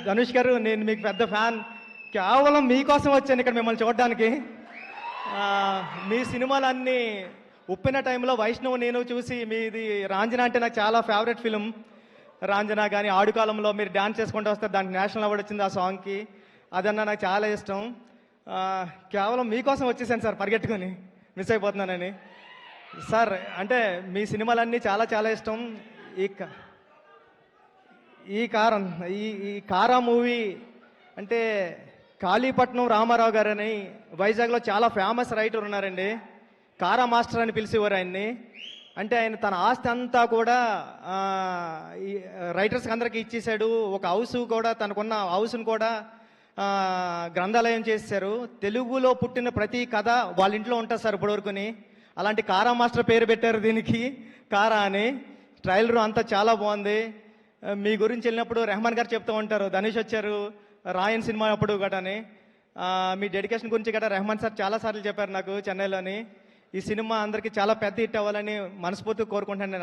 ధనుష్ గారు, నేను మీకు పెద్ద ఫ్యాన్. కేవలం మీకోసం వచ్చాను ఇక్కడ మిమ్మల్ని చూడడానికి. మీ సినిమాలన్నీ ఉప్పిన టైంలో వైష్ణవ్ నేను చూసి మీది రాంజనా అంటే నాకు చాలా ఫేవరెట్ ఫిలిం. రాంజనా కానీ ఆడుకాలంలో మీరు డ్యాన్స్ చేసుకుంటూ వస్తే దానికి నేషనల్ అవార్డు వచ్చింది ఆ సాంగ్కి. అదన్నా నాకు చాలా ఇష్టం. కేవలం మీకోసం వచ్చేసాను సార్, పరిగెట్టుకొని మిస్ అయిపోతున్నానని. సార్ అంటే మీ సినిమాలన్నీ చాలా చాలా ఇష్టం. ఈ ఈ కారం ఈ ఈ కారా మూవీ అంటే కాళీపట్నం రామారావు గారు అని వైజాగ్లో చాలా ఫేమస్ రైటర్ ఉన్నారండి. కారా మాస్టర్ అని పిలిచేవారు ఆయన్ని. అంటే ఆయన తన ఆస్తి అంతా కూడా ఈ రైటర్స్కి అందరికీ ఇచ్చేసాడు. ఒక హౌస్ కూడా, తనకున్న హౌస్ను కూడా గ్రంథాలయం చేశారు. తెలుగులో పుట్టిన ప్రతి కథ వాళ్ళ ఇంట్లో ఉంటుంది సార్ ఇప్పటివరకుని. అలాంటి కారా మాస్టర్ పేరు పెట్టారు దీనికి, కారా అని. ట్రైలర్ అంతా చాలా బాగుంది. మీ గురించి వెళ్ళినప్పుడు రెహమాన్ గారు చెప్తూ ఉంటారు, ధనుష్ వచ్చారు రాయన్ సినిమా అప్పుడు గటని. మీ డెడికేషన్ గురించి గట్రా రెహమాన్ సార్ చాలాసార్లు చెప్పారు నాకు చెన్నైలోని. ఈ సినిమా అందరికీ చాలా పెద్ద హిట్ అవ్వాలని మనస్ఫూర్తిగా కోరుకుంటాను.